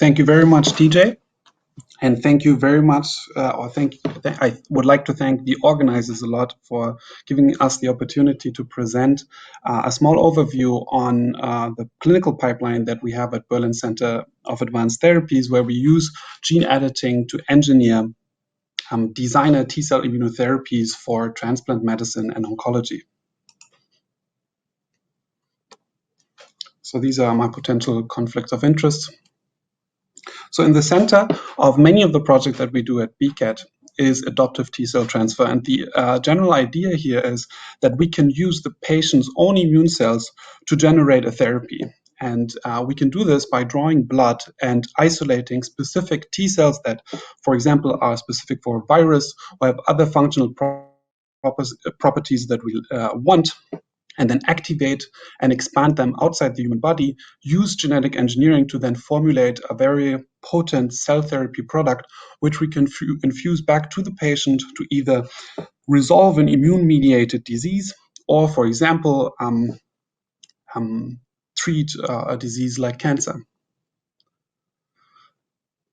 Thank you very much, TJ. And thank you very much, I would like to thank the organizers a lot for giving us the opportunity to present a small overview on the clinical pipeline that we have at Berlin Center of Advanced Therapies, where we use gene editing to engineer designer T-cell immunotherapies for transplant medicine and oncology. So these are my potential conflicts of interest. So in the center of many of the projects that we do at BCAT is adoptive T-cell transfer. And the general idea here is that we can use the patient's own immune cells to generate a therapy. And we can do this by drawing blood and isolating specific T-cells that, for example, are specific for a virus or have other functional properties that we want, and then activate and expand them outside the human body, use genetic engineering to then formulate a very potent cell therapy product, which we can infuse back to the patient to either resolve an immune-mediated disease or, for example, treat a disease like cancer.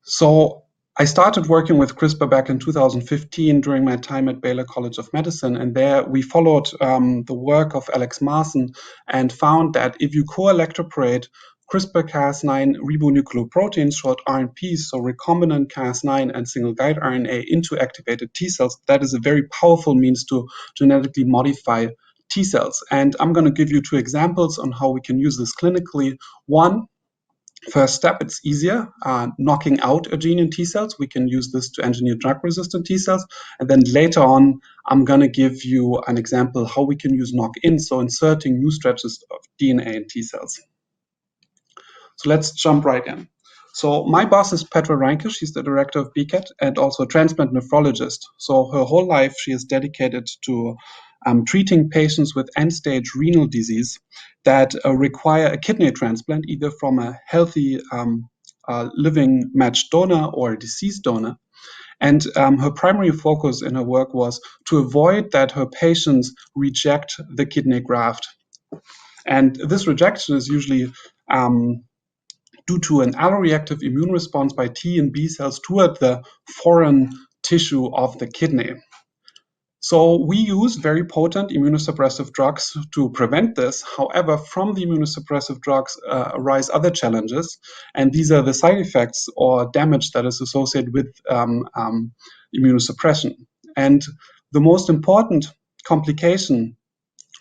So I started working with CRISPR back in 2015 during my time at Baylor College of Medicine, and there we followed the work of Alex Marson and found that if you co-electroporate CRISPR-Cas9 ribonucleoproteins, short RNPs, so recombinant Cas9 and single guide RNA into activated T cells, that is a very powerful means to genetically modify T cells. And I'm going to give you two examples on how we can use this clinically. One, first step, it's easier, knocking out a gene in T cells. We can use this to engineer drug-resistant T cells. And then later on, I'm going to give you an example how we can use knock-in, so inserting new stretches of DNA in T cells. So let's jump right in. So my boss is Petra Reinke. She's the director of BCAT and also a transplant nephrologist. So her whole life, she is dedicated to treating patients with end-stage renal disease that require a kidney transplant, either from a healthy living matched donor or a deceased donor. And her primary focus in her work was to avoid that her patients reject the kidney graft. And this rejection is usually due to an alloreactive immune response by T and B cells toward the foreign tissue of the kidney. So we use very potent immunosuppressive drugs to prevent this. However, from the immunosuppressive drugs arise other challenges, and these are the side effects or damage that is associated with immunosuppression. And the most important complication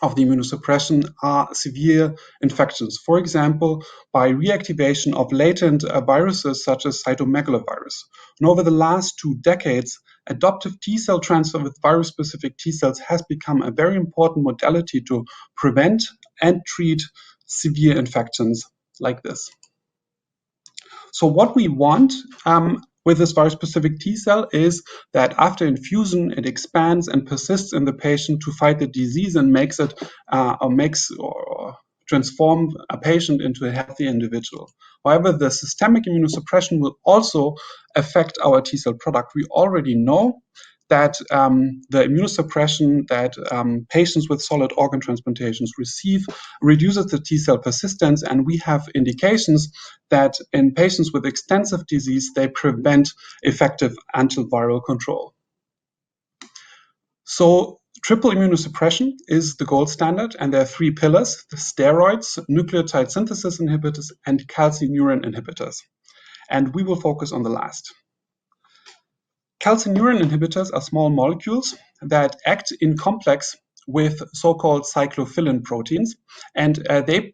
of the immunosuppression are severe infections, for example, by reactivation of latent viruses such as cytomegalovirus. And over the last 2 decades, adoptive T-cell transfer with virus-specific T-cells has become a very important modality to prevent and treat severe infections like this. So what we want with this virus-specific T-cell is that after infusion, it expands and persists in the patient to fight the disease and makes it or transform a patient into a healthy individual. However, the systemic immunosuppression will also affect our T-cell product. We already know that the immunosuppression that patients with solid organ transplantations receive reduces the T-cell persistence, and we have indications that in patients with extensive disease, they prevent effective antiviral control. So triple immunosuppression is the gold standard, and there are 3 pillars: the steroids, nucleotide synthesis inhibitors, and calcineurin inhibitors. And we will focus on the last. Calcineurin inhibitors are small molecules that act in complex with so-called cyclophilin proteins, and the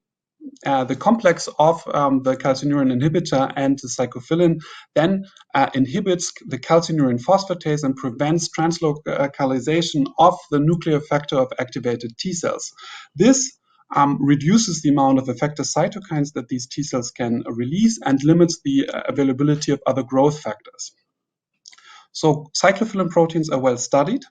complex of the calcineurin inhibitor and the cyclophilin then inhibits the calcineurin phosphatase and prevents translocalization of the nuclear factor of activated T cells. This reduces the amount of effector cytokines that these T cells can release and limits the availability of other growth factors. So cyclophilin proteins are well studied.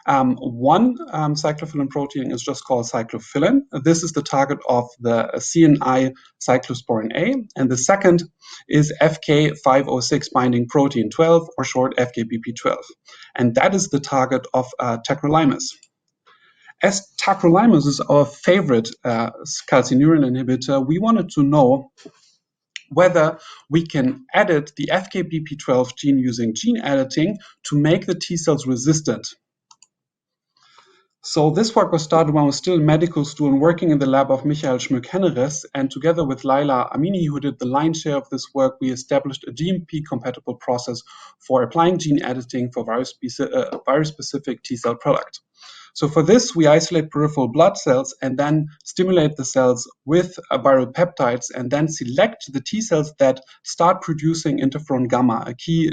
One cyclophilin protein is just called cyclophilin. This is the target of the CNI cyclosporin A. And the second is FK506 binding protein 12, or short FKBP12. And that is the target of tacrolimus. As tacrolimus is our favorite calcineurin inhibitor, we wanted to know whether we can edit the FKBP12 gene using gene editing to make the T cells resistant. So this work was started when I was still a medical student working in the lab of Michael Schmück-Henneres, and together with Laila Amini, who did the lion's share of this work, we established a GMP-compatible process for applying gene editing for virus-specific T-cell product. So for this, we isolate peripheral blood cells and then stimulate the cells with viral peptides and then select the T cells that start producing interferon gamma, a key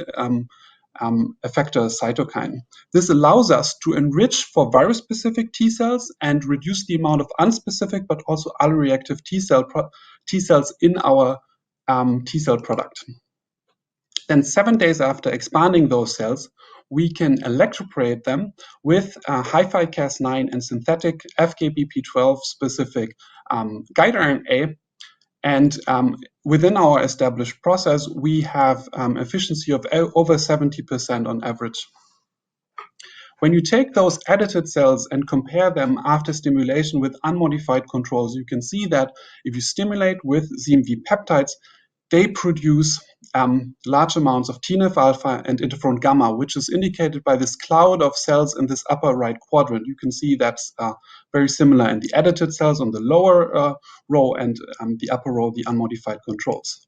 effector cytokine. This allows us to enrich for virus-specific T cells and reduce the amount of unspecific but also alloreactive T cells in our T cell product. Then 7 days after expanding those cells, we can electroporate them with hi-fi Cas9 and synthetic FKBP12 specific guide RNA. And within our established process, we have efficiency of over 70% on average. When you take those edited cells and compare them after stimulation with unmodified controls, you can see that if you stimulate with ZMV peptides, they produce large amounts of TNF-alpha and interferon gamma, which is indicated by this cloud of cells in this upper right quadrant. You can see that's very similar in the edited cells on the lower row and the upper row, the unmodified controls.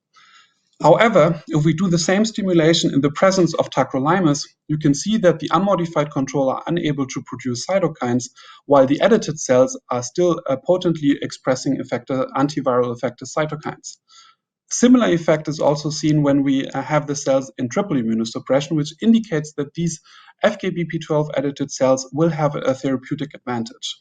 However, if we do the same stimulation in the presence of tacrolimus, you can see that the unmodified control are unable to produce cytokines, while the edited cells are still potently expressing antiviral effector cytokines. Similar effect is also seen when we have the cells in triple immunosuppression, which indicates that these FKBP12 edited cells will have a therapeutic advantage.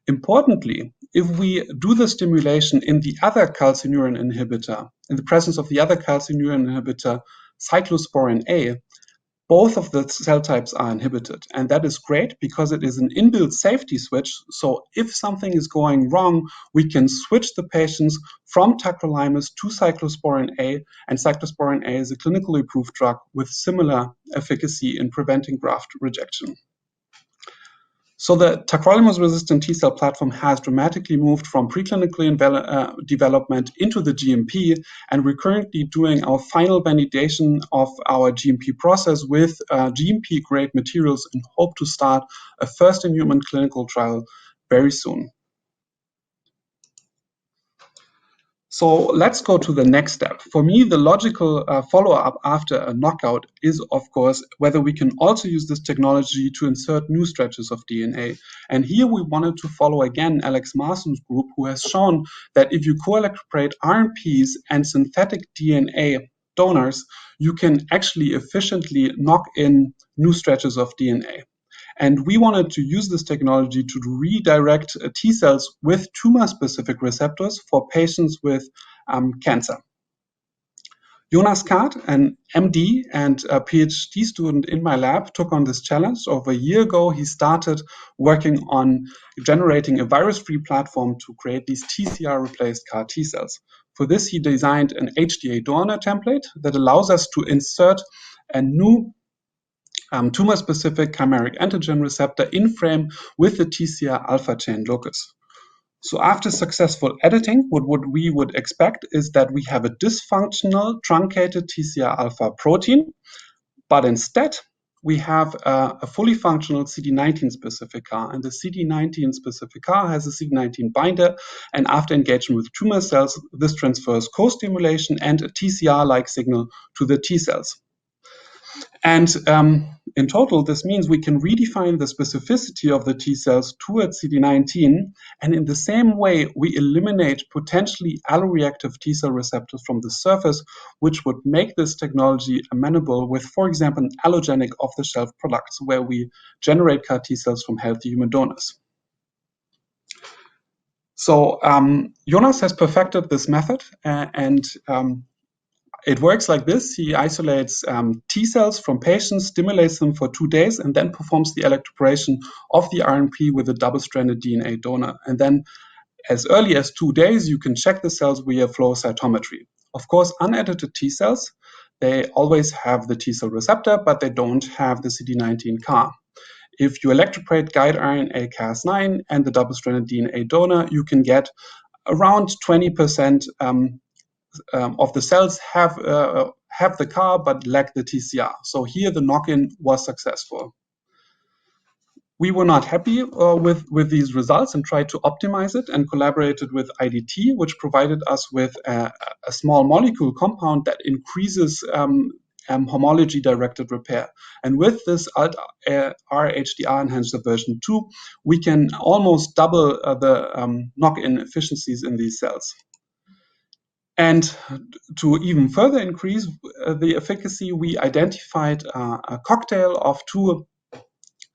Importantly, if we do the stimulation in the other calcineurin inhibitor, in the presence of the other calcineurin inhibitor, cyclosporin A, both of the cell types are inhibited. And that is great because it is an inbuilt safety switch. So if something is going wrong, we can switch the patients from tacrolimus to cyclosporin A. And cyclosporin A is a clinically approved drug with similar efficacy in preventing graft rejection. So the tacrolimus-resistant T-cell platform has dramatically moved from preclinical development into the GMP, and we're currently doing our final validation of our GMP process with GMP-grade materials and hope to start a first-in-human clinical trial very soon. So let's go to the next step. For me, the logical follow-up after a knockout is, of course, whether we can also use this technology to insert new stretches of DNA. And here we wanted to follow again Alex Marson's group, who has shown that if you co-electroporate RNPs and synthetic DNA donors, you can actually efficiently knock in new stretches of DNA. And we wanted to use this technology to redirect T cells with tumor-specific receptors for patients with cancer. Jonas Kart, an MD and a Ph.D. student in my lab, took on this challenge. Over a year ago, he started working on generating a virus-free platform to create these TCR-replaced CAR T cells. For this, he designed an HDA donor template that allows us to insert a new tumor-specific chimeric antigen receptor in frame with the TCR alpha chain locus. So after successful editing, what we would expect is that we have a dysfunctional truncated TCR alpha protein, but instead we have a fully functional CD19 specific CAR, and the CD19 specific CAR has a CD19 binder, and after engagement with tumor cells, this transfers co-stimulation and a TCR-like signal to the T cells. And in total, this means we can redefine the specificity of the T cells towards CD19, and in the same way, we eliminate potentially alloreactive T cell receptors from the surface, which would make this technology amenable with, for example, an allogenic off-the-shelf products where we generate CAR T cells from healthy human donors. So Jonas has perfected this method, and it works like this. He isolates T cells from patients, stimulates them for 2 days, and then performs the electroporation of the RNP with a double-stranded DNA donor. And then as early as 2 days, you can check the cells via flow cytometry. Of course, unedited T cells, they always have the T cell receptor, but they don't have the CD19 CAR. If you electroporate guide RNA Cas9 and the double-stranded DNA donor, you can get around 20% of the cells have the CAR but lack the TCR. So here the knock-in was successful. We were not happy with these results and tried to optimize it and collaborated with IDT, which provided us with a small molecule compound that increases homology-directed repair. And with this rHDR enhancer version 2, we can almost double the knock-in efficiencies in these cells. And to even further increase the efficacy, we identified a cocktail of two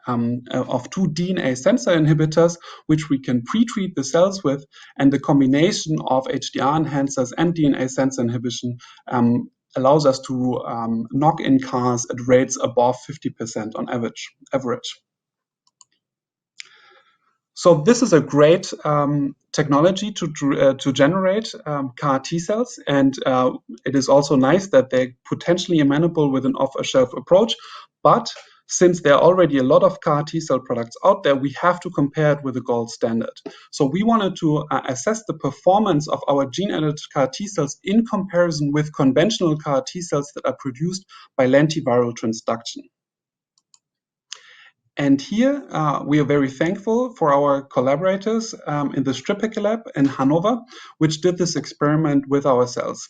DNA sensor inhibitors, which we can pre-treat the cells with, and the combination of HDR enhancers and DNA sensor inhibition allows us to knock in CARs at rates above 50% on average. So this is a great technology to generate CAR T cells, and it is also nice that they're potentially amenable with an off-the-shelf approach. But since there are already a lot of CAR T cell products out there, we have to compare it with the gold standard. So we wanted to assess the performance of our gene-edited CAR T cells in comparison with conventional CAR T cells that are produced by lentiviral transduction. And here we are very thankful for our collaborators in the Strippeck lab in Hanover, which did this experiment with our cells.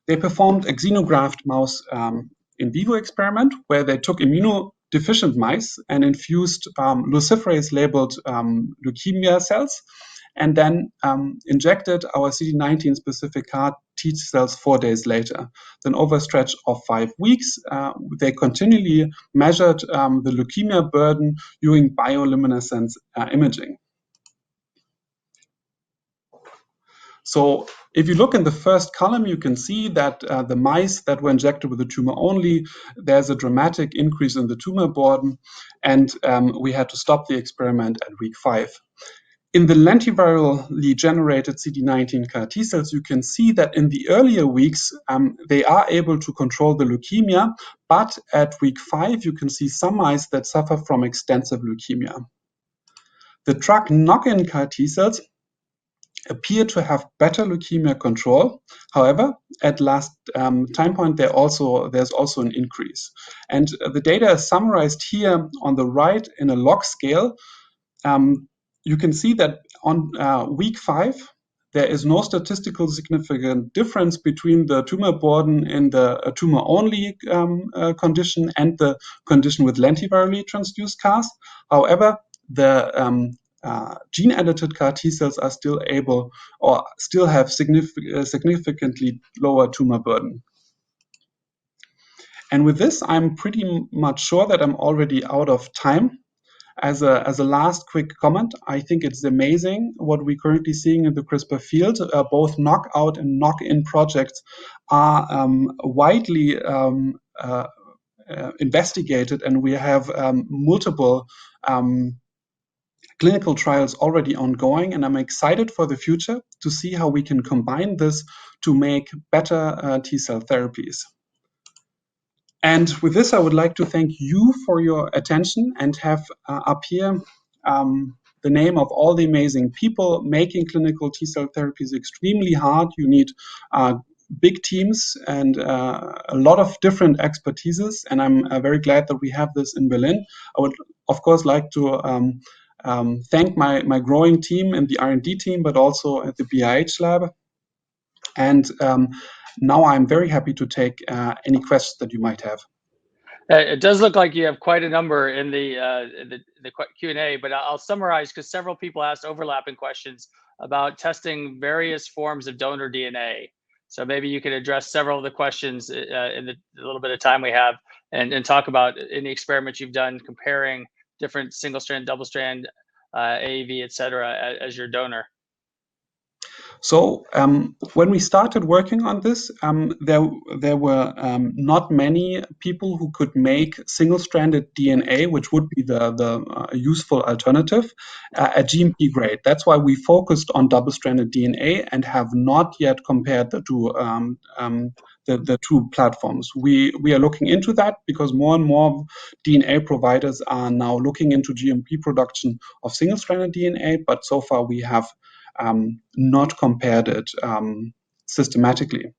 They performed a xenograft mouse in vivo experiment where they took immunodeficient mice and infused luciferase-labeled leukemia cells, and then injected our CD19-specific CAR T cells 4 days later. Then over a stretch of 5 weeks, they continually measured the leukemia burden using bioluminescence imaging. So if you look in the first column, you can see that the mice that were injected with the tumor only, there's a dramatic increase in the tumor burden, and we had to stop the experiment at week 5. In the lentivirally generated CD19 CAR T cells, you can see that in the earlier weeks, they are able to control the leukemia, but at week 5, you can see some mice that suffer from extensive leukemia. The TRAC knock-in CAR T cells appear to have better leukemia control. However, at last time point, there's also an increase. And the data is summarized here on the right in a log scale. You can see that on week 5, there is no statistical significant difference between the tumor burden in the tumor-only condition and the condition with lentivirally transduced CARs. However, the gene-edited CAR T cells are still able or still have significantly lower tumor burden. And with this, I'm pretty much sure that I'm already out of time. As a last quick comment, I think it's amazing what we're currently seeing in the CRISPR field. Both knockout and knock-in projects are widely investigated, and we have multiple clinical trials already ongoing, and I'm excited for the future to see how we can combine this to make better T-cell therapies. And with this, I would like to thank you for your attention and have up here the name of all the amazing people making clinical T-cell therapies extremely hard. You need big teams and a lot of different expertises, and I'm very glad that we have this in Berlin. I would, of course, like to thank my growing team and the R&D team, but also at the BIH lab. And now I'm very happy to take any questions that you might have. It does look like you have quite a number in the Q&A, but I'll summarize because several people asked overlapping questions about testing various forms of donor DNA. So maybe you could address several of the questions in the little bit of time we have and talk about any experiments you've done comparing different single-strand, double-strand, AAV, et cetera, as your donor. So when we started working on this, there were not many people who could make single-stranded DNA, which would be the useful alternative, at GMP grade. That's why we focused on double-stranded DNA and have not yet compared the two platforms. We are looking into that because more and more DNA providers are now looking into GMP production of single-stranded DNA, but so far we have not compared it systematically.